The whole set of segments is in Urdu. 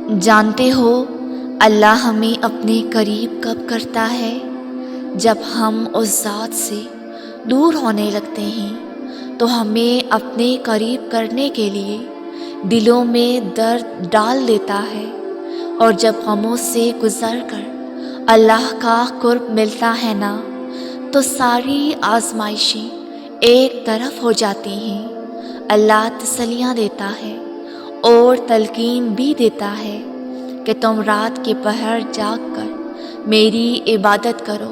جانتے ہو اللہ ہمیں اپنے قریب کب کرتا ہے؟ جب ہم اس ذات سے دور ہونے لگتے ہیں تو ہمیں اپنے قریب کرنے کے لیے دلوں میں درد ڈال دیتا ہے، اور جب غموں سے گزر کر اللہ کا قرب ملتا ہے نا، تو ساری آزمائشیں ایک طرف ہو جاتی ہیں۔ اللہ تسلیاں دیتا ہے اور تلقین بھی دیتا ہے کہ تم رات کے پہر جاگ کر میری عبادت کرو،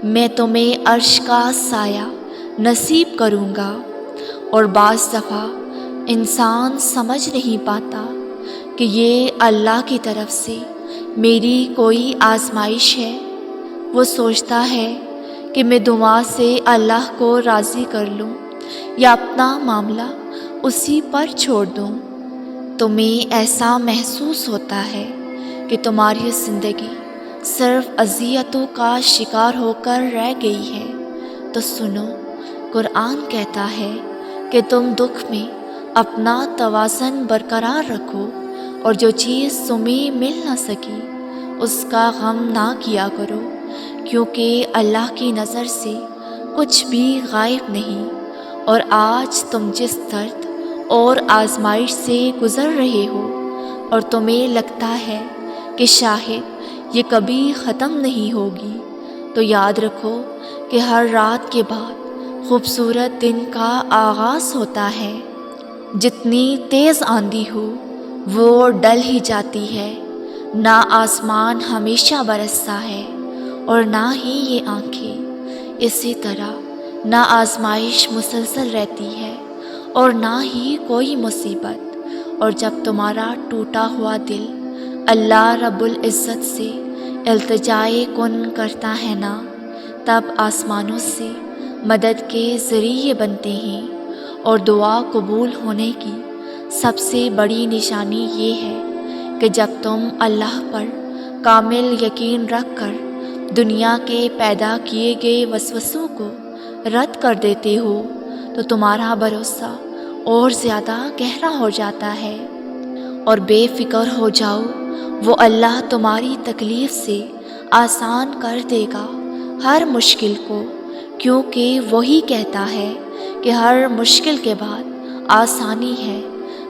میں تمہیں عرش کا سایہ نصیب کروں گا۔ اور بعض دفعہ انسان سمجھ نہیں پاتا کہ یہ اللہ کی طرف سے میری کوئی آزمائش ہے۔ وہ سوچتا ہے کہ میں دعا سے اللہ کو راضی کر لوں یا اپنا معاملہ اسی پر چھوڑ دوں۔ تمہیں ایسا محسوس ہوتا ہے کہ تمہاری زندگی صرف اذیتوں کا شکار ہو کر رہ گئی ہے، تو سنو، قرآن کہتا ہے کہ تم دکھ میں اپنا توازن برقرار رکھو، اور جو چیز تمہیں مل نہ سکی اس کا غم نہ کیا کرو، کیونکہ اللہ کی نظر سے کچھ بھی غائب نہیں۔ اور آج تم جس درد اور آزمائش سے گزر رہے ہو اور تمہیں لگتا ہے کہ شاید یہ کبھی ختم نہیں ہوگی، تو یاد رکھو کہ ہر رات کے بعد خوبصورت دن کا آغاز ہوتا ہے۔ جتنی تیز آندھی ہو وہ ڈل ہی جاتی ہے، نہ آسمان ہمیشہ برستا ہے اور نہ ہی یہ آنکھیں۔ اسی طرح نہ آزمائش مسلسل رہتی ہے اور نہ ہی کوئی مصیبت۔ اور جب تمہارا ٹوٹا ہوا دل اللہ رب العزت سے التجائے کن کرتا ہے نا، تب آسمانوں سے مدد کے ذریعے بنتے ہیں۔ اور دعا قبول ہونے کی سب سے بڑی نشانی یہ ہے کہ جب تم اللہ پر کامل یقین رکھ کر دنیا کے پیدا کیے گئے وسوسوں کو رد کر دیتے ہو، تو تمہارا بھروسہ اور زیادہ گہرا ہو جاتا ہے، اور بے فکر ہو جاؤ، وہ اللہ تمہاری تکلیف سے آسان کر دے گا ہر مشکل کو، کیونکہ وہی کہتا ہے کہ ہر مشکل کے بعد آسانی ہے۔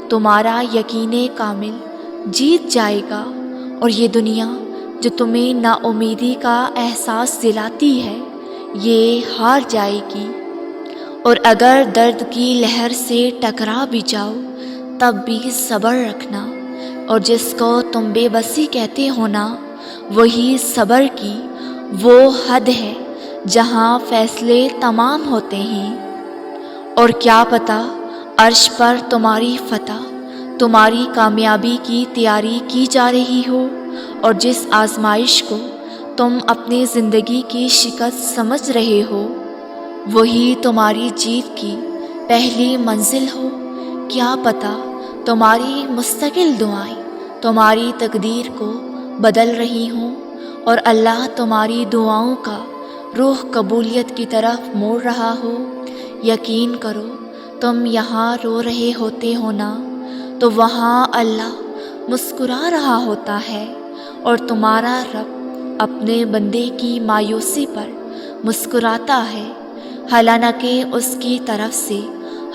تمہارا یقین کامل جیت جائے گا، اور یہ دنیا جو تمہیں نا امیدی کا احساس دلاتی ہے یہ ہار جائے گی۔ اور اگر درد کی لہر سے ٹکرا بھی جاؤ تب بھی صبر رکھنا، اور جس کو تم بے بسی کہتے ہو نا، وہی صبر کی وہ حد ہے جہاں فیصلے تمام ہوتے ہیں۔ اور کیا پتہ عرش پر تمہاری فتح، تمہاری کامیابی کی تیاری کی جا رہی ہو، اور جس آزمائش کو تم اپنی زندگی کی شکست سمجھ رہے ہو وہی تمہاری جیت کی پہلی منزل ہو۔ کیا پتہ تمہاری مستقل دعائیں تمہاری تقدیر کو بدل رہی ہوں، اور اللہ تمہاری دعاؤں کا رخ قبولیت کی طرف موڑ رہا ہو۔ یقین کرو، تم یہاں رو رہے ہوتے ہو نا، تو وہاں اللہ مسکرا رہا ہوتا ہے، اور تمہارا رب اپنے بندے کی مایوسی پر مسکراتا ہے، حالانکہ اس کی طرف سے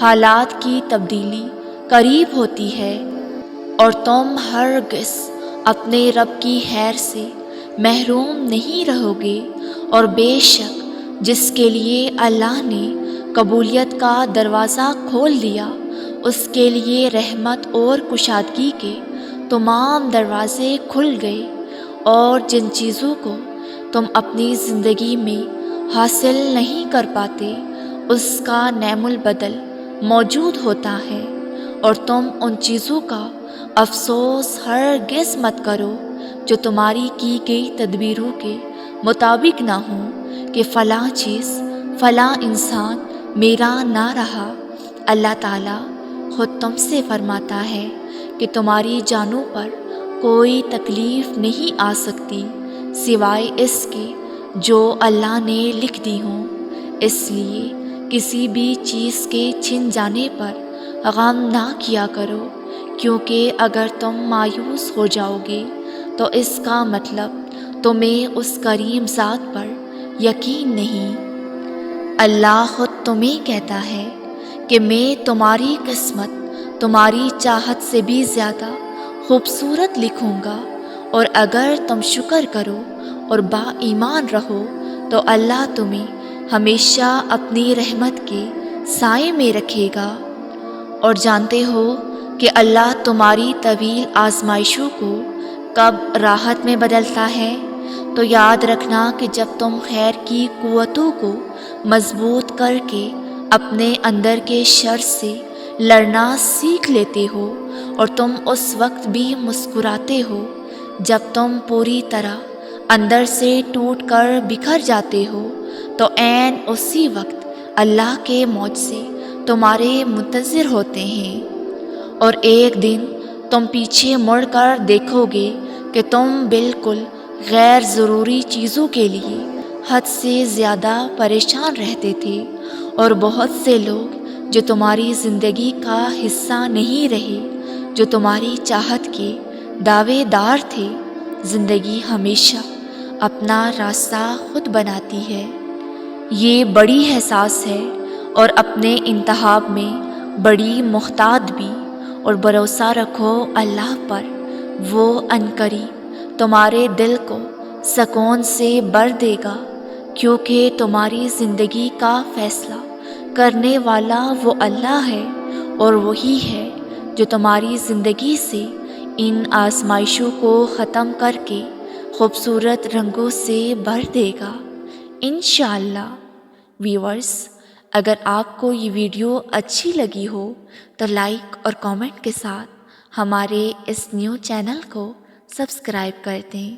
حالات کی تبدیلی قریب ہوتی ہے، اور تم ہرگز اپنے رب کی خیر سے محروم نہیں رہو گے۔ اور بے شک جس کے لیے اللہ نے قبولیت کا دروازہ کھول دیا، اس کے لیے رحمت اور کشادگی کے تمام دروازے کھل گئے، اور جن چیزوں کو تم اپنی زندگی میں حاصل نہیں کر پاتے اس کا نعم البدل موجود ہوتا ہے۔ اور تم ان چیزوں کا افسوس ہرگز مت کرو جو تمہاری کی گئی تدبیروں کے مطابق نہ ہوں، کہ فلاں چیز فلاں انسان میرا نہ رہا۔ اللہ تعالیٰ خود تم سے فرماتا ہے کہ تمہاری جانوں پر کوئی تکلیف نہیں آ سکتی سوائے اس کے جو اللہ نے لکھ دی ہوں۔ اس لیے کسی بھی چیز کے چھن جانے پر غم نہ کیا کرو، کیونکہ اگر تم مایوس ہو جاؤ گے تو اس کا مطلب تمہیں اس کریم ذات پر یقین نہیں۔ اللہ خود تمہیں کہتا ہے کہ میں تمہاری قسمت تمہاری چاہت سے بھی زیادہ خوبصورت لکھوں گا، اور اگر تم شکر کرو اور با ایمان رہو تو اللہ تمہیں ہمیشہ اپنی رحمت کے سائے میں رکھے گا۔ اور جانتے ہو کہ اللہ تمہاری طویل آزمائشوں کو کب راحت میں بدلتا ہے؟ تو یاد رکھنا کہ جب تم خیر کی قوتوں کو مضبوط کر کے اپنے اندر کے شر سے لڑنا سیکھ لیتے ہو، اور تم اس وقت بھی مسکراتے ہو جب تم پوری طرح اندر سے ٹوٹ کر بکھر جاتے ہو، تو عین اسی وقت اللہ کے معجزے تمہارے منتظر ہوتے ہیں۔ اور ایک دن تم پیچھے مڑ کر دیکھو گے کہ تم بالکل غیر ضروری چیزوں کے لیے حد سے زیادہ پریشان رہتے تھے، اور بہت سے لوگ جو تمہاری زندگی کا حصہ نہیں رہے، جو تمہاری چاہت کے دعوے دار تھے۔ زندگی ہمیشہ اپنا راستہ خود بناتی ہے، یہ بڑی حساس ہے اور اپنے انتخاب میں بڑی محتاط بھی۔ اور بھروسہ رکھو اللہ پر، وہ عنقریب تمہارے دل کو سکون سے بھر دے گا، کیونکہ تمہاری زندگی کا فیصلہ کرنے والا وہ اللہ ہے، اور وہی ہے جو تمہاری زندگی سے ان آزمائشوں کو ختم کر کے خوبصورت رنگوں سے بھر دے گا انشاءاللہ۔ ویورز، اگر آپ کو یہ ویڈیو اچھی لگی ہو تو لائک اور کامنٹ کے ساتھ ہمارے اس نیو چینل کو سبسکرائب کر دیں۔